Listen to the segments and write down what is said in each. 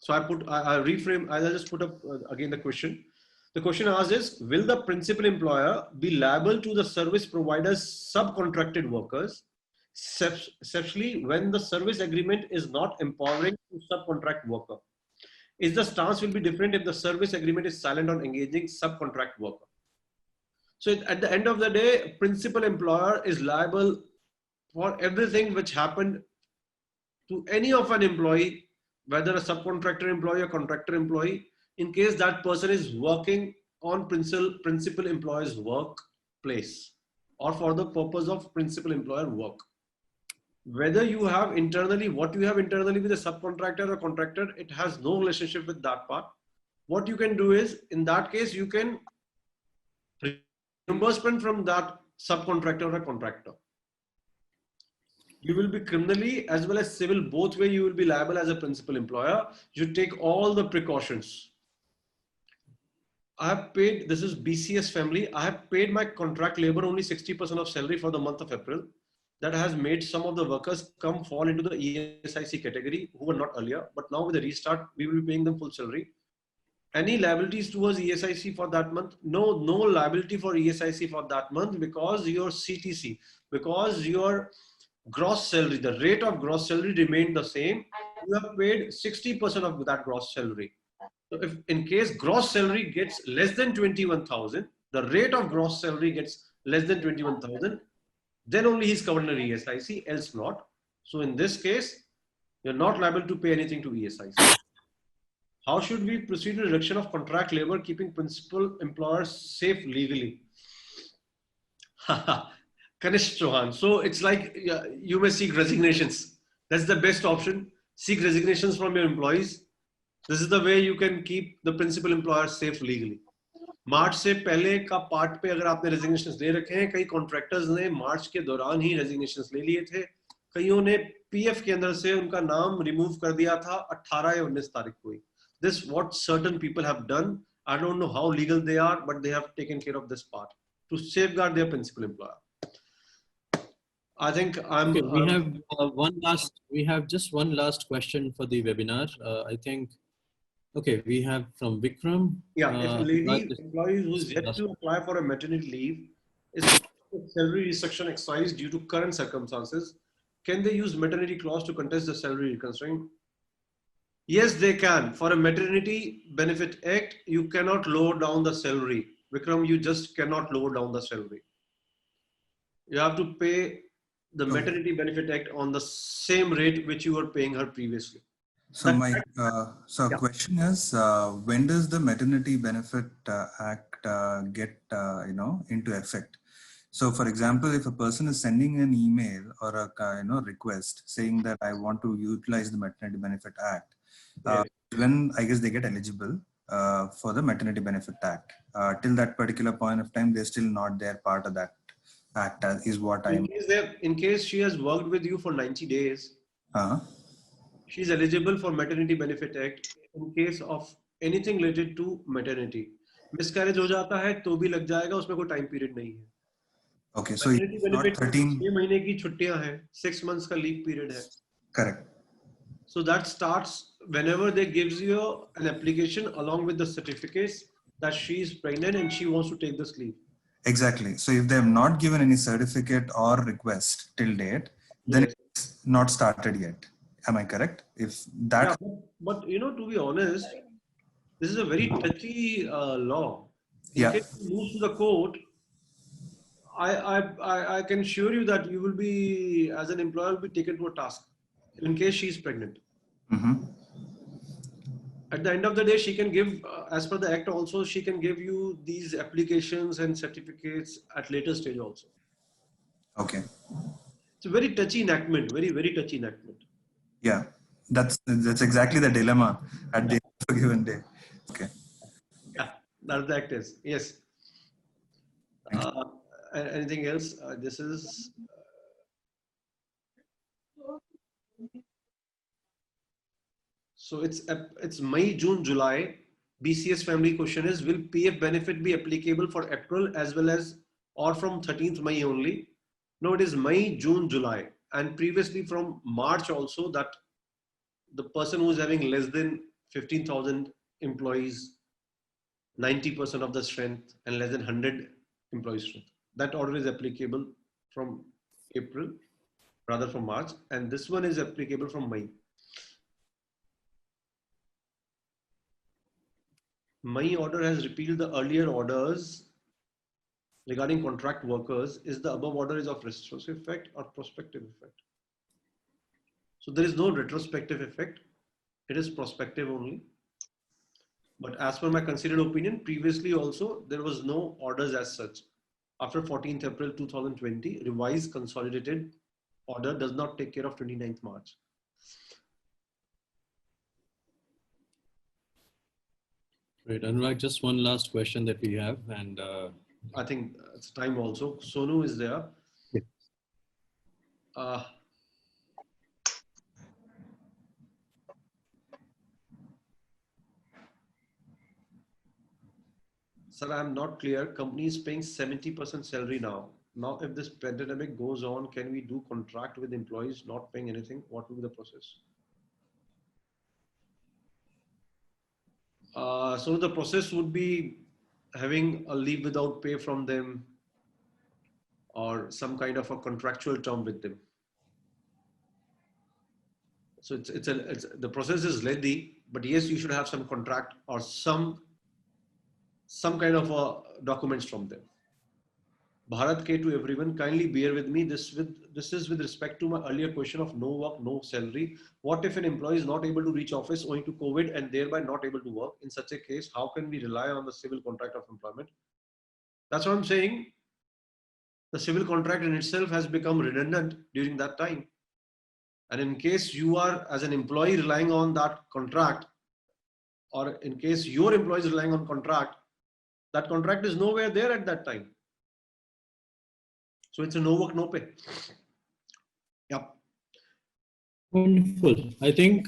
So I reframe, I'll just put up again the question. The question asked is, will the principal employer be liable to the service provider's subcontracted workers, especially when the service agreement is not empowering to subcontract worker? Is the stance will be different if the service agreement is silent on engaging subcontract worker? So at the end of the day, principal employer is liable for everything which happened to any of an employee, whether a subcontractor employee or contractor employee, in case that person is working on principal employer's workplace or for the purpose of principal employer work. Whether you have internally, what you have internally with a subcontractor or contractor, it has no relationship with that part. What you can do is, in that case, you can reimbursement from that subcontractor or contractor. You will be criminally as well as civil, both way you will be liable as a principal employer. You take all the precautions. I have paid, this is BCS family, I have paid my contract labor only 60% of salary for the month of April. That has made some of the workers fall into the ESIC category who were not earlier, but now with the restart, we will be paying them full salary. Any liabilities towards ESIC for that month? No liability for ESIC for that month, because your CTC, because your gross salary, the rate of gross salary remained the same. You have paid 60% of that gross salary. So if in case gross salary gets less than 21,000, the rate of gross salary gets less than 21,000, then only he's covered under ESIC, else not. So in this case, you're not liable to pay anything to ESIC. How should we proceed with reduction of contract labor, keeping principal employers safe legally? Kanish Chauhan. So it's like you may seek resignations. That's the best option. Seek resignations from your employees. This is the way you can keep the principal employer safe legally. मार्च से पहले का part पे अगर आपने resignations ले रखे हैं, कई कॉन्ट्रैक्टर्स ने मार्च के दौरान ही रेजिग्नेशंस ले लिए थे, कईयों ने पीएफ के अंदर से उनका नाम रिमूव कर दिया था 18 या 19 तारीख को ही. This what certain people have done. I don't know how legal they are, but they have taken care of this part to safeguard their principal employer. I think I'm. Okay, we have just one last question for the webinar. I think. Okay, we have from Vikram. Yeah, if a lady employee who is yet to apply for a maternity leave is salary restriction exercised due to current circumstances, can they use maternity clause to contest the salary reconstruction? Yes, they can. For a maternity benefit act, you cannot lower down the salary. Vikram, you just cannot lower down the salary. You have to pay the maternity benefit act on the same rate which you were paying her previously. So my question is, when does the Maternity Benefit Act get into effect? So, for example, if a person is sending an email or a request saying that I want to utilize the Maternity Benefit Act, when I guess they get eligible for the Maternity Benefit Act, till that particular point of time, they're still not their part of that act. Is what I. In case she has worked with you for 90 days. She is eligible for Maternity Benefit Act in case of anything related to maternity. Miscarriage हो जाता है तो भी लग जाएगा, उसमें कोई time period नहीं है. Okay, so it's not 13. 6 महीने की छुट्टियां हैं, 6 months का leave period है. Correct. So that starts whenever they gives you an application along with the certificates that she is pregnant and she wants to take this leave. Exactly. So if they have not given any certificate or request till date, then it's not started yet. Am I correct? If that, yeah, but to be honest, this is a very touchy law. In case it moves to the court, I can assure you that you will be, as an employer, will be taken to a task in case she is pregnant. At the end of the day, she can give, as per the act also, she can give you these applications and certificates at later stage also. Okay. It's a very touchy enactment, very, very touchy enactment. Yeah, that's exactly the dilemma at the end of a given day. Okay. Yeah, that's the act is. Yes. Anything else? This is. So it's May, June, July. BCS family question is: will PF benefit be applicable for April as well as or from 13th May only? No, it is May, June, July. And previously from March also, that the person who is having less than 15,000 employees, 90% of the strength, and less than 100 employees strength. That order is applicable from April, rather from March, and this one is applicable from May. May order has repealed the earlier orders regarding contract workers. Is the above order is of retrospective effect or prospective effect? So there is no retrospective effect. It is prospective only. But as per my considered opinion, previously also there was no orders as such. After 14th April 2020, revised consolidated order does not take care of 29th March. Great. Anurag, just one last question that we have, and I think it's time also. Sonu is there. Yeah. Sir, I'm not clear. Company is paying 70% salary now. Now, if this pandemic goes on, can we do contract with employees not paying anything? What will be the process? So the process would be having a leave without pay from them or some kind of a contractual term with them. So the process is lengthy, but yes, you should have some contract or some kind of a documents from them. Bharat K to everyone, kindly bear with me. This is with respect to my earlier question of no work, no salary. What if an employee is not able to reach office owing to COVID and thereby not able to work? In such a case, how can we rely on the civil contract of employment? That's what I'm saying. The civil contract in itself has become redundant during that time. And in case you are as an employee relying on that contract, or in case your employee is relying on contract, that contract is nowhere there at that time. So it's a no work, no pay. Yep. Wonderful. I think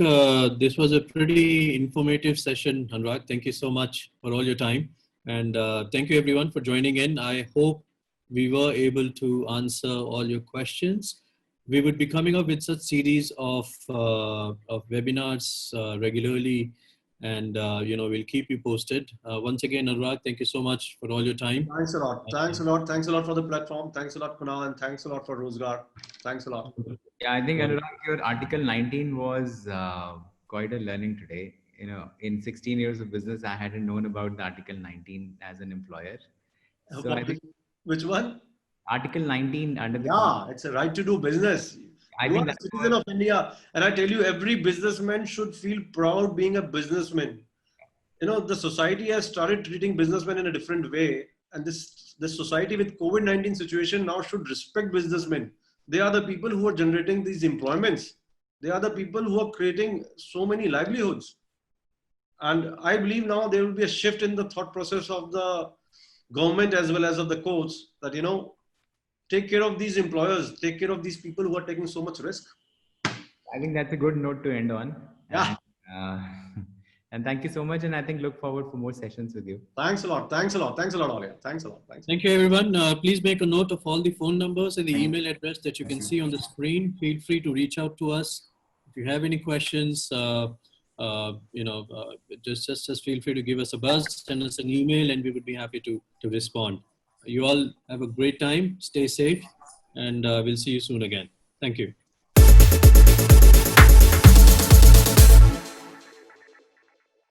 this was a pretty informative session, Anurag. Thank you so much for all your time. And thank you everyone for joining in. I hope we were able to answer all your questions. We would be coming up with such series of webinars regularly, and we'll keep you posted. Once again, Anurag, thank you so much for all your time. Thanks a lot. Thanks a lot. Thanks a lot for the platform. Thanks a lot, Kunal, and thanks a lot for Rozgar. Thanks a lot. Yeah, I think Anurag, your Article 19 was quite a learning today. You know, in 16 years of business, I hadn't known about the Article 19 as an employer. So I think Which one? Article 19 under the Yeah, it's a right to do business. You are a citizen of India, and I tell you, every businessman should feel proud being a businessman. You know, the society has started treating businessmen in a different way, and this society with COVID-19 situation now should respect businessmen. They are the people who are generating these employments. They are the people who are creating so many livelihoods. And I believe now there will be a shift in the thought process of the government as well as of the courts that, take care of these employers, take care of these people who are taking so much risk. I think that's a good note to end on. Yeah. And thank you so much. And I think look forward for more sessions with you. Thanks a lot. Thanks a lot. Thanks a lot, Alia. Thanks a lot. Thanks. Thank you, everyone. Please make a note of all the phone numbers and the email address that you can see on the screen. Feel free to reach out to us. If you have any questions, just feel free to give us a buzz, send us an email, and we would be happy to respond. You all have a great time. Stay safe, and we'll see you soon again. Thank you.